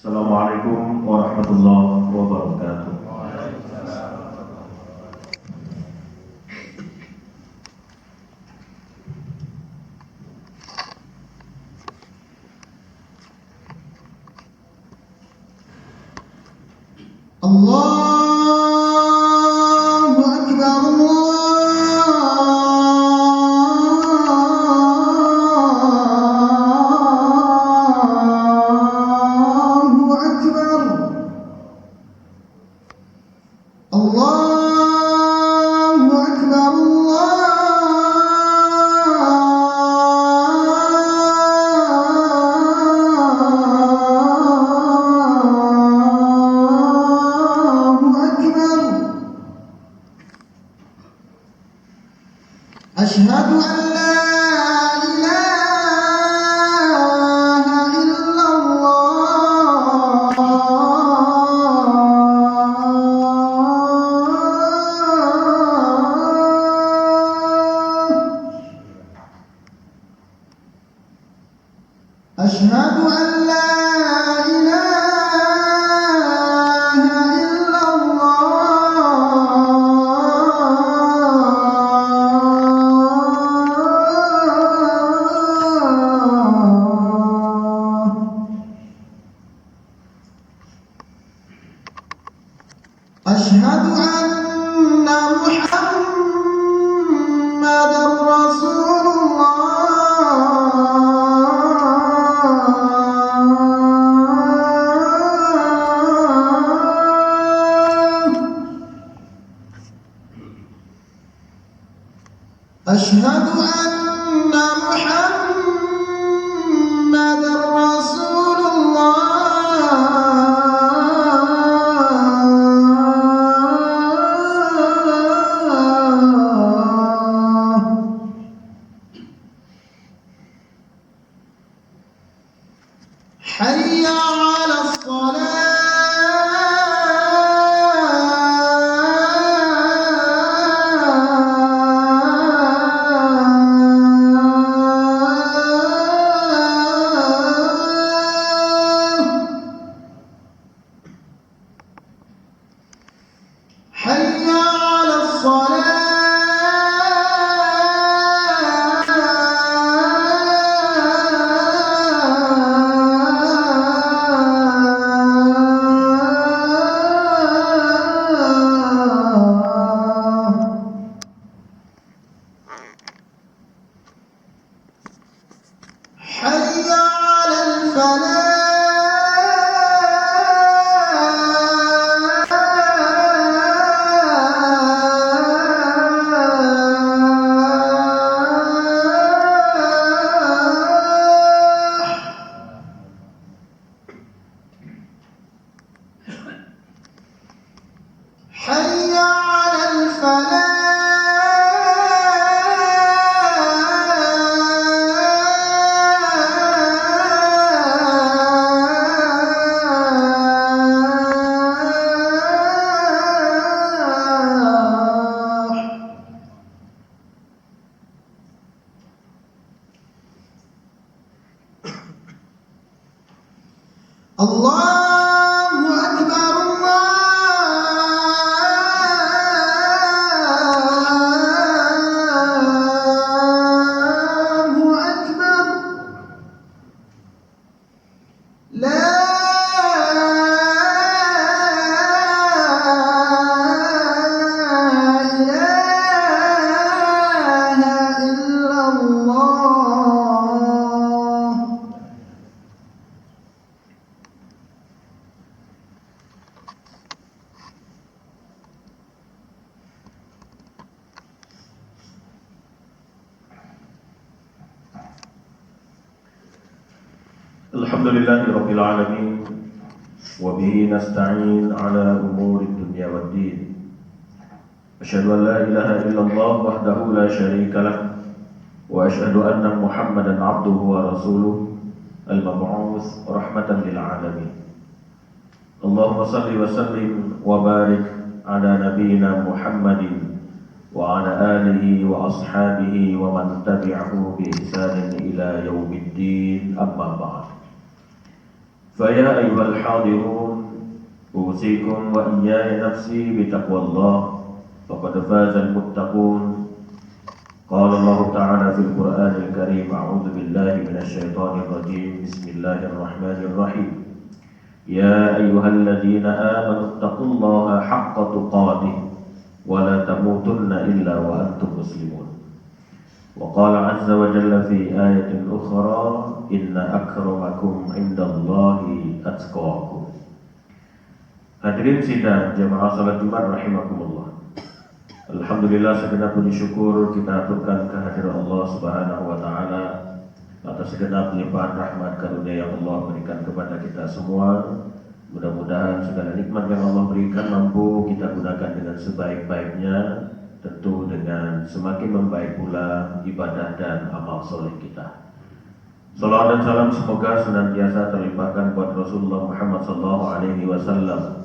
Assalamualaikum warahmatullahi wabarakatuh. Allahu Akbar, Allahu Akbar, Allahu Akbar, Ashhadu an la ilaha illallah. Ashhadu an la ilaha illallah. Ashhadu anna Muhammadar Rasulullah. Ashhadu anna Muhammadar Rasulullah. Hayya 'alas حي على الصلاة. حي على حي على الفلاح. Allahu Akbar, Allahu Akbar. La ilaha illallah. Alhamdulillahirabbil alamin wa bihi nasta'in ala umuri dunya waddin. Asyhadu an la ilaha illallah wahdahu la syarika lah wa asyhadu anna Muhammadan 'abduhu wa rasuluh al-mab'uts rahmatan lil alamin. Allahumma shalli wa sallim wa barik ala nabiyyina Muhammadin wa ala alihi wa ashabihi wa man tabi'ahu bi ihsanin ila yaumiddin, amma ba'd. فيا أيها الحاضرون أوصيكم وإياي نفسي بتقوى الله فقد فاز المتقون. قال الله تعالى في القرآن الكريم: أعوذ بالله من الشيطان الرجيم. بسم الله الرحمن الرحيم. يا أيها الذين آمنوا اتقوا الله حق تقاته ولا تموتن إلا وأنتم مسلمون. وقال عز وجل في آية أخرى: إن أكرمكم عند الله أتقاكم. Hadirin sidang jemaah salat Jumat rahimakumullah. Alhamdulillah, segenap puji syukur kita aturkan kehadiran Allah Subhanahu wa taala atas segenap limpahan rahmat karunia yang Allah berikan kepada kita semua. Mudah-mudahan segala nikmat yang Allah berikan mampu kita gunakan dengan sebaik-baiknya, tentu dengan semakin membaik pula ibadah dan amal soleh kita. Salawat dan salam semoga senantiasa terlimpahkan buat Rasulullah Muhammad SAW,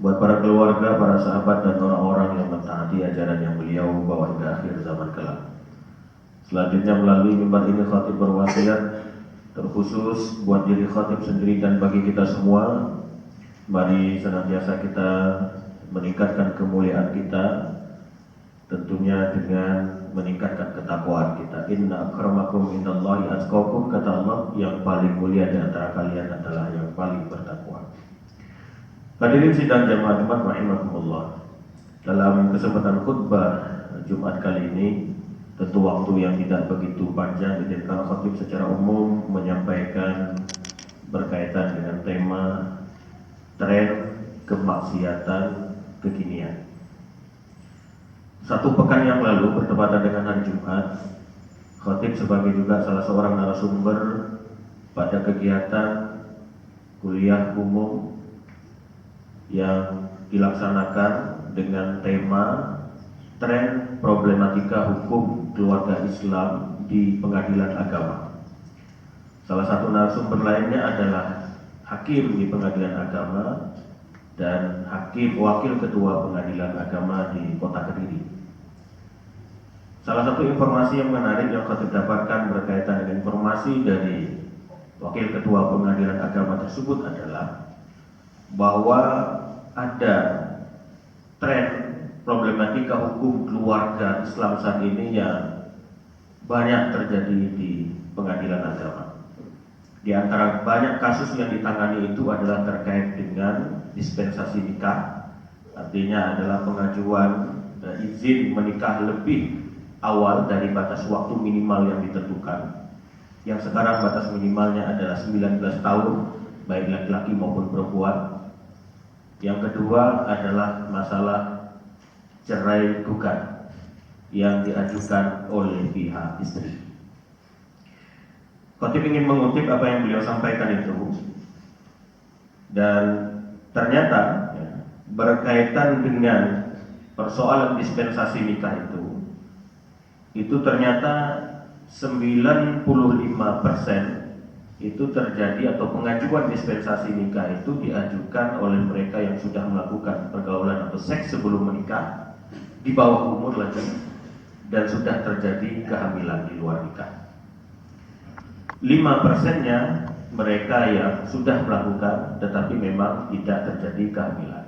buat para keluarga, para sahabat dan orang-orang yang mentaati ajaran yang beliau bawa hingga akhir zaman kelak. Selanjutnya melalui mimbar ini khatib berwasiat terkhusus buat diri khatib sendiri dan bagi kita semua. Mari senantiasa kita meningkatkan kemuliaan kita, tentunya dengan meningkatkan ketakwaan kita. Inna akramakum indallahi atqakum, kata Allah, yang paling mulia di antara kalian adalah yang paling bertakwa. Hadirin sidang jemaah Jumat rahimakumullah. Dalam kesempatan khutbah Jumat kali ini, tentu waktu yang tidak begitu panjang, izinkan khatib secara umum menyampaikan berkaitan dengan tema tren kemaksiatan kekinian. Satu pekan yang lalu bertepatan dengan hari Jumat, khatib sebagai juga salah seorang narasumber pada kegiatan kuliah umum yang dilaksanakan dengan tema tren problematika hukum keluarga Islam di pengadilan agama. Salah satu narasumber lainnya adalah hakim di pengadilan agama dan hakim wakil ketua pengadilan agama di Kota Kediri. Salah satu informasi yang menarik yang kami dapatkan berkaitan dengan informasi dari wakil ketua pengadilan agama tersebut adalah bahwa ada tren problematika hukum keluarga Islam saat ini yang banyak terjadi di pengadilan agama. Di antara banyak kasus yang ditangani itu adalah terkait dengan dispensasi nikah, artinya adalah pengajuan izin menikah lebih awal dari batas waktu minimal yang ditentukan, yang sekarang batas minimalnya adalah 19 tahun baik laki-laki maupun perempuan. Yang kedua adalah masalah cerai gugat yang diajukan oleh pihak istri. Khatib ingin mengutip apa yang beliau sampaikan itu, dan ternyata berkaitan dengan persoalan dispensasi nikah itu ternyata 95% itu terjadi atau pengajuan dispensasi nikah itu diajukan oleh mereka yang sudah melakukan pergaulan atau seks sebelum menikah di bawah umur lagi dan sudah terjadi kehamilan di luar nikah. 5%-nya mereka yang sudah melakukan tetapi memang tidak terjadi kehamilan.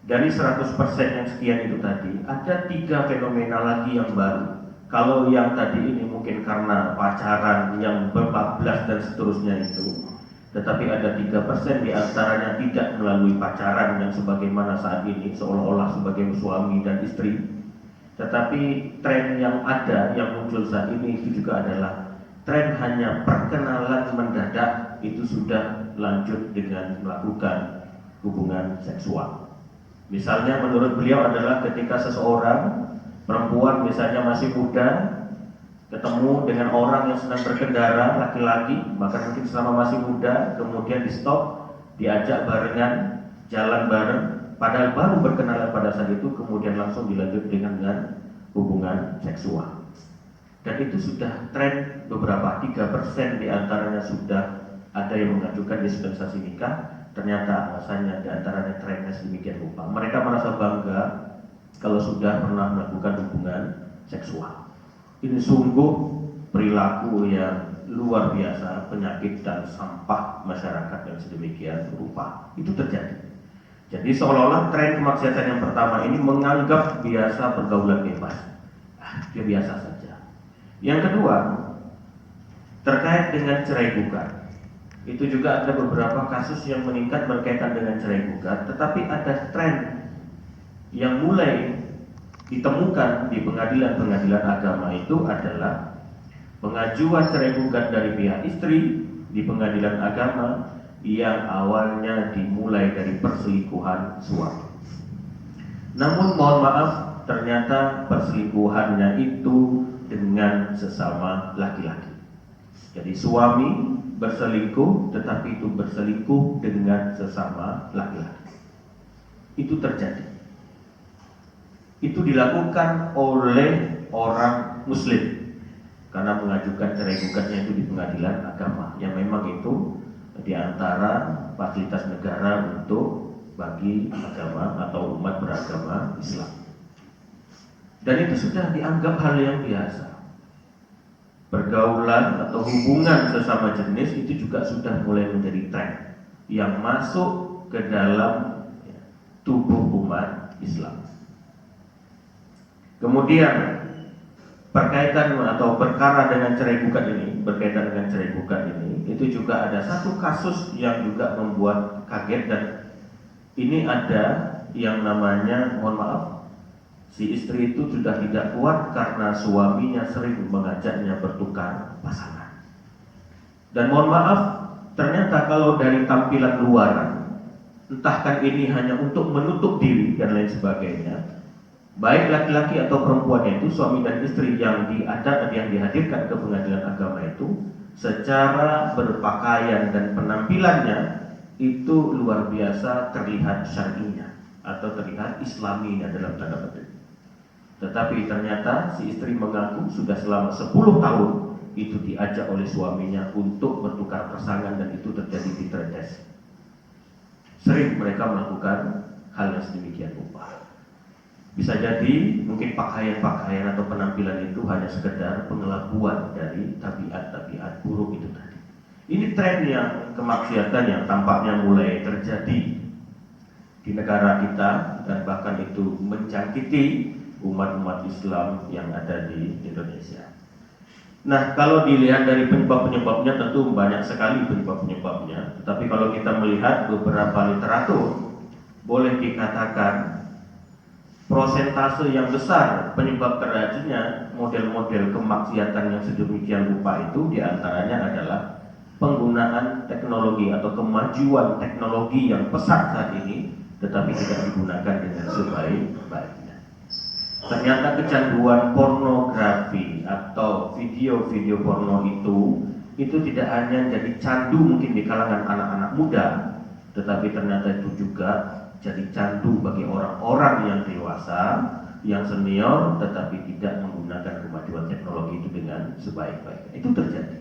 Dari 100% yang sekian itu tadi, ada 3 fenomena lagi yang baru. Kalau yang tadi ini mungkin karena pacaran yang berbablas dan seterusnya itu, tetapi ada 3% di antaranya tidak melalui pacaran yang sebagaimana saat ini seolah-olah sebagai suami dan istri. Tetapi tren yang ada yang muncul saat ini itu juga adalah tren hanya perkenalan mendadak itu sudah lanjut dengan melakukan hubungan seksual. Misalnya menurut beliau adalah ketika seseorang perempuan misalnya masih muda ketemu dengan orang yang sedang berkendara laki-laki, maka mungkin selama masih muda kemudian di stop, diajak barengan, jalan bareng, padahal baru berkenalan pada saat itu, kemudian langsung dilanjut dengan hubungan seksual. Dan itu sudah tren beberapa, 3% di antaranya sudah ada yang mengajukan dispensasi nikah. Ternyata alasannya di antaranya trennya sedemikian rupa. Mereka merasa bangga kalau sudah pernah melakukan hubungan seksual. Ini sungguh perilaku yang luar biasa, penyakit dan sampah masyarakat yang sedemikian rupa. Itu terjadi. Jadi seolah-olah tren kemaksiatan yang pertama ini menganggap biasa pergaulan bebas. Dia biasa saja. Yang kedua, terkait dengan cerai gugat. Itu juga ada beberapa kasus yang meningkat berkaitan dengan cerai gugat, tetapi ada tren yang mulai ditemukan di pengadilan-pengadilan agama itu adalah pengajuan cerai gugat dari pihak istri di pengadilan agama yang awalnya dimulai dari perselingkuhan suami. Namun mohon maaf, ternyata perselingkuhannya itu dengan sesama laki-laki. Jadi suami berselingkuh, tetapi itu berselingkuh dengan sesama laki-laki. Itu terjadi. Itu dilakukan oleh orang Muslim karena mengajukan cerai gugatnya itu di pengadilan agama, yang memang itu di antara fasilitas negara untuk bagi agama atau umat beragama Islam. Dan itu sudah dianggap hal yang biasa. Pergaulan atau hubungan sesama jenis itu juga sudah mulai menjadi tren yang masuk ke dalam tubuh umat Islam. Kemudian berkaitan atau perkara dengan cerai gugat ini, berkaitan dengan cerai gugat ini, itu juga ada satu kasus yang juga membuat kaget, dan ini ada yang namanya, mohon maaf, si istri itu sudah tidak kuat karena suaminya sering mengajaknya bertukar pasangan. Dan mohon maaf, ternyata kalau dari tampilan luar, entahkan ini hanya untuk menutup diri dan lain sebagainya, baik laki-laki atau perempuannya itu, suami dan istri yang dihadirkan ke pengadilan agama itu, secara berpakaian dan penampilannya itu luar biasa terlihat syar'inya atau terlihat islaminya dalam tanda petik. Tetapi ternyata si istri mengaku sudah selama 10 tahun itu diajak oleh suaminya untuk bertukar pasangan, dan itu terjadi di Tretes. Sering mereka melakukan hal yang sedemikian rupa. Bisa jadi mungkin pakaian-pakaian atau penampilan itu hanya sekedar pengelabuan dari tabiat-tabiat buruk itu tadi. Ini tren yang kemaksiatan yang tampaknya mulai terjadi di negara kita, dan bahkan itu menjangkiti umat-umat Islam yang ada di Indonesia. Nah, kalau dilihat dari penyebab-penyebabnya, tentu banyak sekali penyebab-penyebabnya. Tetapi kalau kita melihat beberapa literatur, boleh dikatakan prosentase yang besar penyebab terjadinya model-model kemaksiatan yang sedemikian rupa itu diantaranya adalah penggunaan teknologi atau kemajuan teknologi yang pesat saat ini, tetapi tidak digunakan dengan sebaik-baiknya. Ternyata kecanduan pornografi atau video-video porno itu tidak hanya jadi candu mungkin di kalangan anak-anak muda, tetapi ternyata itu juga jadi candu bagi orang-orang yang dewasa, yang senior, tetapi tidak menggunakan kemajuan teknologi itu dengan sebaik-baiknya. Itu terjadi.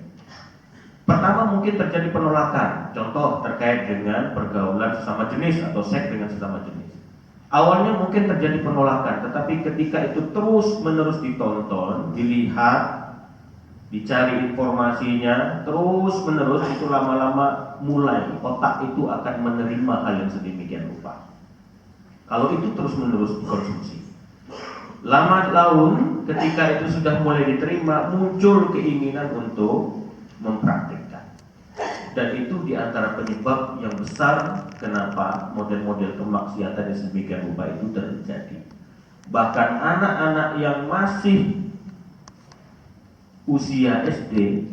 Pertama mungkin terjadi penolakan, contoh terkait dengan pergaulan sesama jenis atau seks dengan sesama jenis. Awalnya mungkin terjadi penolakan, tetapi ketika itu terus-menerus ditonton, dilihat, dicari informasinya, terus-menerus, itu lama-lama mulai otak itu akan menerima hal yang sedemikian rupa. Kalau itu terus-menerus dikonsumsi, lama laun ketika itu sudah mulai diterima, muncul keinginan untuk mempraktikkan. Dan itu diantara penyebab yang besar kenapa model-model kemaksiatan yang sedemikian rupa itu terjadi. Bahkan anak-anak yang masih usia SD,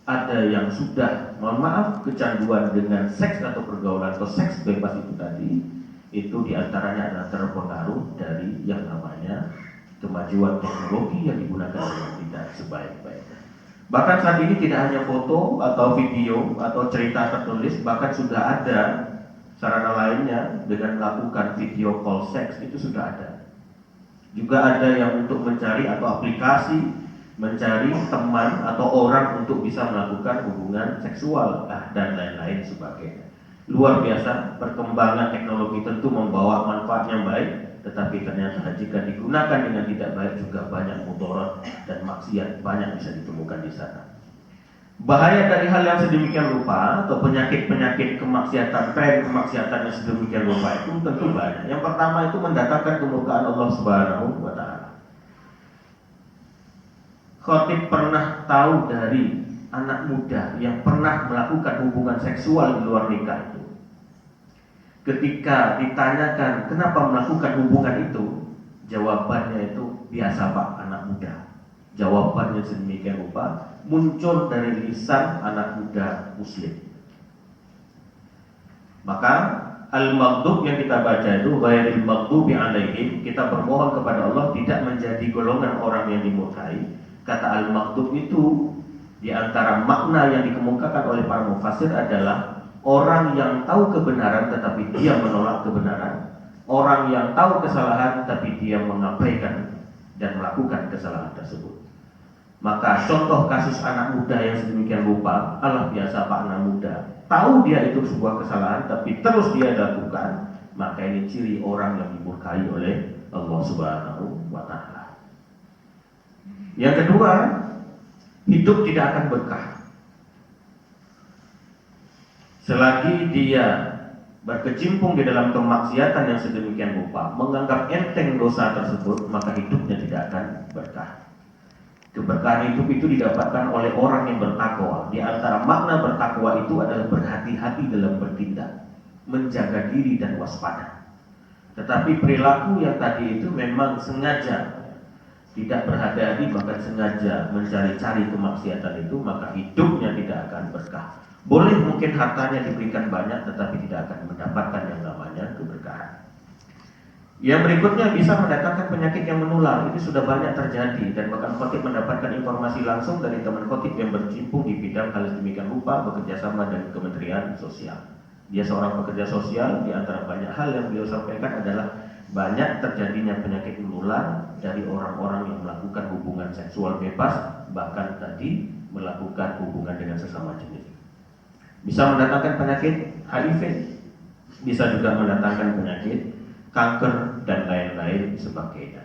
ada yang sudah, mohon maaf, kecanduan dengan seks atau pergaulan atau seks bebas itu tadi, itu diantaranya adalah terpengaruh dari yang namanya kemajuan teknologi yang digunakan dengan tidak sebaik-baiknya. Bahkan saat ini tidak hanya foto atau video atau cerita tertulis, bahkan sudah ada sarana lainnya dengan melakukan video call seks, itu sudah ada. Juga ada yang untuk mencari atau aplikasi mencari teman atau orang untuk bisa melakukan hubungan seksual dan lain-lain sebagainya. Luar biasa, perkembangan teknologi tentu membawa manfaat yang baik, tetapi ternyata jika digunakan dengan tidak baik juga banyak mudarat dan maksiat banyak bisa ditemukan di sana. Bahaya dari hal yang sedemikian rupa atau penyakit-penyakit kemaksiatan, tren kemaksiatan yang sedemikian rupa itu tentu banyak. Yang pertama itu mendatangkan kemurkaan Allah Subhanahu wa taala. Khatib pernah tahu dari anak muda yang pernah melakukan hubungan seksual di luar nikah itu. Ketika ditanyakan kenapa melakukan hubungan itu, jawabannya itu biasa Pak, anak muda. Jawabannya sedemikian rupa muncul dari lisan anak muda muslim. Maka al-maghdub yang kita baca itu ghairil maghdubi alaihim, kita bermohon kepada Allah tidak menjadi golongan orang yang dimurkai. Kata al-maghdub itu di antara makna yang dikemukakan oleh para mufassir adalah orang yang tahu kebenaran tetapi dia menolak kebenaran, orang yang tahu kesalahan tapi dia mengabaikan dan melakukan kesalahan tersebut. Maka contoh kasus anak muda yang sedemikian rupa, Allah biasa Pak, anak muda tahu dia itu sebuah kesalahan tapi terus dia lakukan, maka ini ciri orang yang dimurkai oleh Allah Subhanahu wa taala. Yang kedua, hidup tidak akan berkah selagi dia berkecimpung di dalam kemaksiatan yang sedemikian rupa, menganggap enteng dosa tersebut, maka hidupnya tidak akan berkah. Keberkahan hidup itu didapatkan oleh orang yang bertakwa. Di antara makna bertakwa itu adalah berhati-hati dalam bertindak, menjaga diri dan waspada. Tetapi perilaku yang tadi itu memang sengaja tidak berhati-hati, bahkan sengaja mencari-cari kemaksiatan itu, maka hidupnya tidak akan berkah. Boleh mungkin hartanya diberikan banyak, tetapi tidak akan mendapatkan yang namanya keberkahan. Yang berikutnya bisa mendatangkan penyakit yang menular. Ini sudah banyak terjadi dan bahkan khotib mendapatkan informasi langsung dari teman khotib yang berkecimpung di bidang hal sedemikian rupa, bekerja sama dengan Kementerian Sosial. Dia seorang pekerja sosial. Di antara banyak hal yang beliau sampaikan adalah banyak terjadinya penyakit menular dari orang-orang yang melakukan hubungan seksual bebas, bahkan tadi melakukan hubungan dengan sesama jenis. Bisa mendatangkan penyakit HIV, bisa juga mendatangkan penyakit kanker dan lain-lain sebagainya.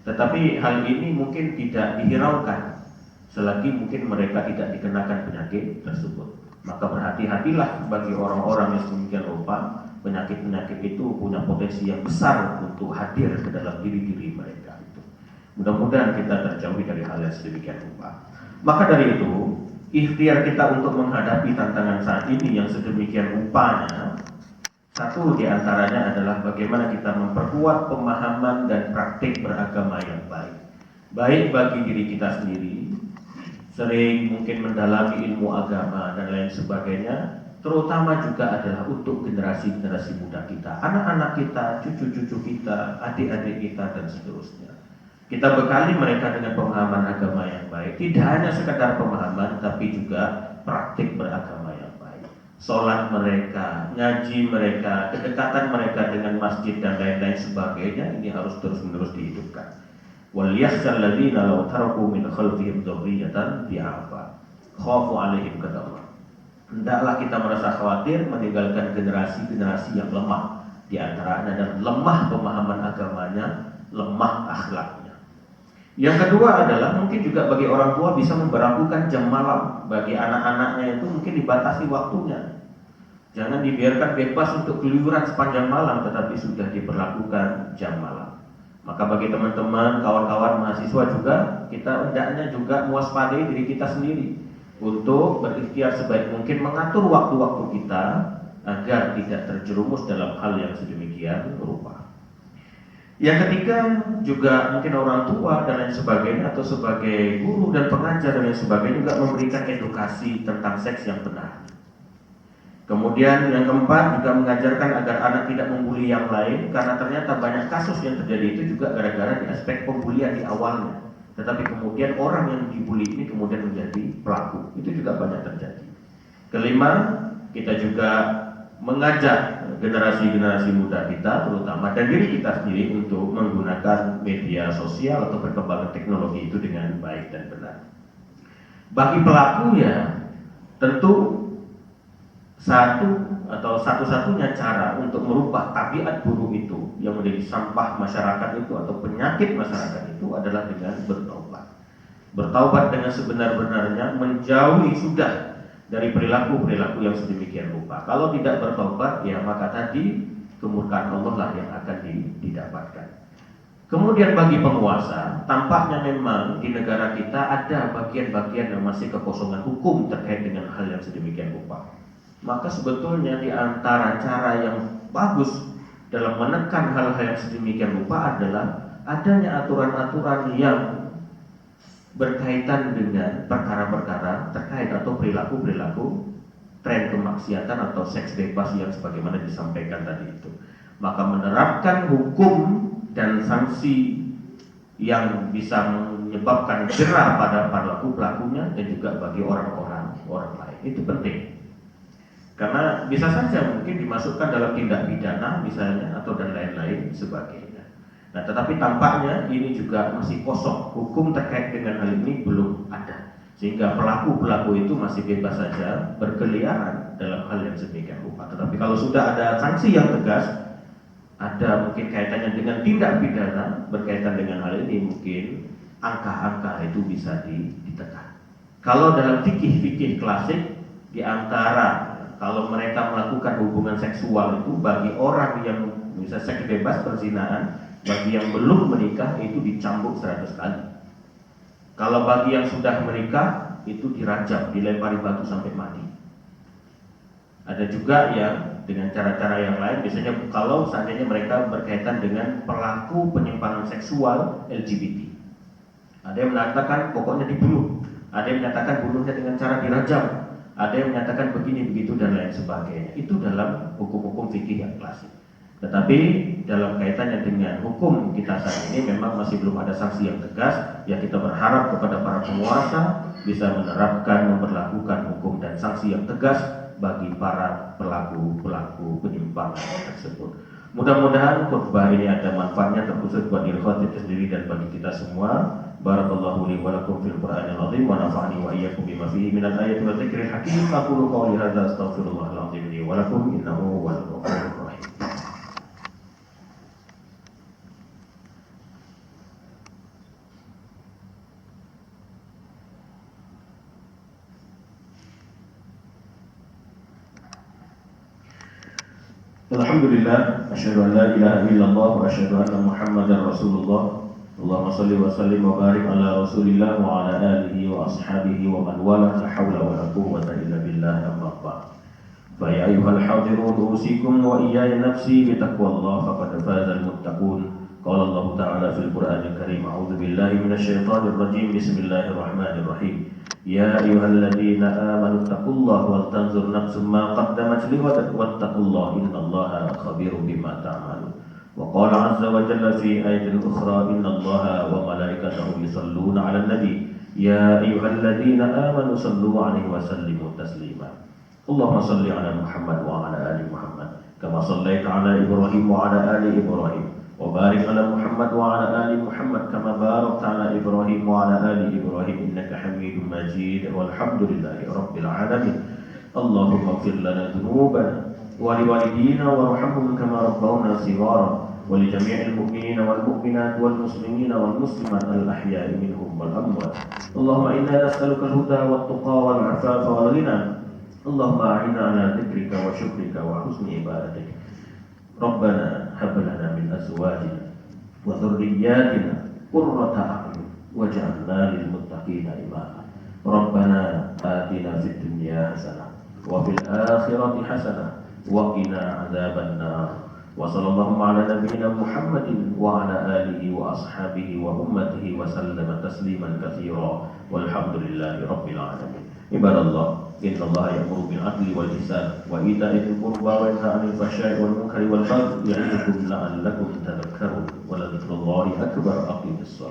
Tetapi hal ini mungkin tidak dihiraukan selagi mungkin mereka tidak dikenakan penyakit tersebut. Maka berhati-hatilah bagi orang-orang yang sedemikian rupa, penyakit-penyakit itu punya potensi yang besar untuk hadir ke dalam diri-diri mereka itu. Mudah-mudahan kita terjauhi dari hal yang sedemikian rupa. Maka dari itu, ikhtiar kita untuk menghadapi tantangan saat ini yang sedemikian rupanya, satu di antaranya adalah bagaimana kita memperkuat pemahaman dan praktik beragama yang baik. Baik bagi diri kita sendiri, sering mungkin mendalami ilmu agama dan lain sebagainya, terutama juga adalah untuk generasi-generasi muda kita, anak-anak kita, cucu-cucu kita, adik-adik kita dan seterusnya. Kita bekali mereka dengan pemahaman agama yang baik, tidak hanya sekadar pemahaman tapi juga praktik beragama yang baik. Sholat mereka, ngaji mereka, kedekatan mereka dengan masjid dan lain-lain sebagainya, ini harus terus-menerus dihidupkan. Walyakhshal ladzina law taraku min khalfihim dzurriyyatan dhi'afa khafu 'alaihim, kata Allah. Hendaklah kita merasa khawatir meninggalkan generasi-generasi yang lemah, di antaranya dan lemah pemahaman agamanya, lemah akhlaknya. Yang kedua adalah mungkin juga bagi orang tua bisa memberlakukan jam malam bagi anak-anaknya, itu mungkin dibatasi waktunya. Jangan dibiarkan bebas untuk keluyuran sepanjang malam, tetapi sudah diberlakukan jam malam. Maka bagi teman-teman, kawan-kawan mahasiswa juga, kita hendaknya juga mewaspadai diri kita sendiri untuk berikhtiar sebaik mungkin mengatur waktu-waktu kita agar tidak terjerumus dalam hal yang sedemikian rupa. Yang ketiga juga mungkin orang tua dan lain sebagainya, atau sebagai guru dan pengajar dan lain sebagainya, juga memberikan edukasi tentang seks yang benar. Kemudian yang keempat juga mengajarkan agar anak tidak membuli yang lain, karena ternyata banyak kasus yang terjadi itu juga gara-gara di aspek pembulian di awalnya, tetapi kemudian orang yang dibuli ini kemudian menjadi pelaku. Itu juga banyak terjadi. Kelima, kita juga mengajak generasi-generasi muda kita, terutama dan diri kita sendiri, untuk menggunakan media sosial atau perkembangan teknologi itu dengan baik dan benar. Bagi pelaku ya tentu satu atau satu-satunya cara untuk merubah tabiat buruk itu yang menjadi sampah masyarakat itu atau penyakit masyarakat itu adalah dengan bertaubat. Bertaubat dengan sebenar-benarnya, menjauhi sudah dari perilaku-perilaku yang sedemikian rupa. Kalau tidak bertaubat, ya maka tadi kemurkaan Allah lah yang akan didapatkan. Kemudian bagi penguasa, tampaknya memang di negara kita ada bagian-bagian yang masih kekosongan hukum terkait dengan hal yang sedemikian rupa. Maka sebetulnya di antara cara yang bagus dalam menekan hal-hal yang sedemikian rupa adalah adanya aturan-aturan yang berkaitan dengan perkara-perkara terkait atau perilaku-perilaku tren kemaksiatan atau seks bebas yang sebagaimana disampaikan tadi itu. Maka menerapkan hukum dan sanksi yang bisa menyebabkan jerah pada pelaku-pelakunya dan juga bagi orang lain itu penting. Karena bisa saja mungkin dimasukkan dalam tindak pidana misalnya atau dan lain-lain sebagainya. Nah, tetapi tampaknya ini juga masih kosong. Hukum terkait dengan hal ini belum ada. Sehingga pelaku-pelaku itu masih bebas saja berkeliaran dalam hal yang sedemikian rupa. Tetapi kalau sudah ada sanksi yang tegas, ada mungkin kaitannya dengan tindak pidana berkaitan dengan hal ini, mungkin angka-angka itu bisa ditekan. Kalau dalam fikih-fikih klasik, di antara kalau mereka melakukan hubungan seksual itu bagi orang yang bisa seks bebas perzinahan, bagi yang belum menikah itu dicambuk 100 kali. Kalau bagi yang sudah menikah itu dirajam, dilempari batu sampai mati. Ada juga yang dengan cara-cara yang lain, biasanya kalau seandainya mereka berkaitan dengan pelaku penyimpangan seksual LGBT. Ada yang mengatakan pokoknya dibunuh, ada yang menyatakan bunuhnya dengan cara dirajam, ada yang menyatakan begini begitu dan lain sebagainya. Itu dalam hukum-hukum fikih yang klasik. Tetapi dalam kaitannya dengan hukum kita saat ini memang masih belum ada sanksi yang tegas. Ya kita berharap kepada para penguasa bisa menerapkan, memperlakukan hukum dan sanksi yang tegas bagi para pelaku-pelaku penyimpangan tersebut. Mudah-mudahan khutbah ini ada manfaatnya terkhusus buat diri khotib sendiri dan bagi kita semua. Barakallahu li wa lakum fil Qur'anil azim wa nafa'ani wa iyyakum bima fihi minal ayati wa dzikril hakim. Aqulu qawli hadza astaghfirullahal azim li wa lakum innahu huwal ghafurur rahim. Alhamdulillah, asyhadu an la ilaha illallah wa asyhadu anna Muhammadar Rasulullah. Allahumma shalli wa sallim wa barik ala Rasulillah wa ala alihi wa ashabihi wa man wala, la haula wa la quwwata illa billah, amma ba'd. Fa ya ayyuhal hadirun usikum wa iyaya nafsi bi taqwallah faqad fazal muttaqun. Qala Allah Ta'ala fil Qur'anil Karim, a'udzu billahi minasy syaithanir rajim. Bismillahirrahmanirrahim. Ya ayyuhalladzina amanu taqullaha wal tanzur nafsum ma qaddamat lighad wattaqullaha innallaha khabirum bima ta'malun. Wa qala 'azza wa jalla fi ayatin ukhra innallaha wa malaikatahu yusholluna 'alan nabi ya ayyuhalladzina amanu shallu 'alaihi wa sallimu taslima. Allahumma shalli 'ala Muhammad wa 'ala ali Muhammad kama shallaita 'ala Ibrahim wa 'ala ali Ibrahim wa barik 'ala Muhammad wa 'ala ali Muhammad kama barakta 'ala Ibrahim wa 'ala ali Ibrahim innaka Hamidum Majid walhamdulillahi rabbil alamin. Allahumma ighfir lana dhunubana wa liwalidina warhamhum kama rabbawna shighara wa li jami'il mu'minina wal mu'minat wal muslimina wal muslimat al ahya'i minhum wal amwat. Allahumma inna nas'aluka al-huda wat tuqa wal 'afafa wal ghina. Allahumma a'inna 'ala dzikrika wa syukrika wa husni ibadatik. Rabbana hab lana min azwajina wa dhurriyyatina qurrata a'yun waj'alna lil muttaqina imama. Rabbana atina fid dunya hasanah wa fil akhirati hasanah wa qina 'adzaban nar. Wa sallallahu ala nabiyyina Muhammadin wa ala alihi wa ashabihi wa ummatihi wa sallama tasliman katsira walhamdulillahi rabbil alamin. Ibadallah, innallaha ya'muru bil 'adli wal ihsan wa ita'i dzil qurba wa yanha 'anil fahsya'i wal munkari wal baghi ya'idukum la'allakum tadhakkarun wa la dzikrullahi akbar. Aqimus shalah.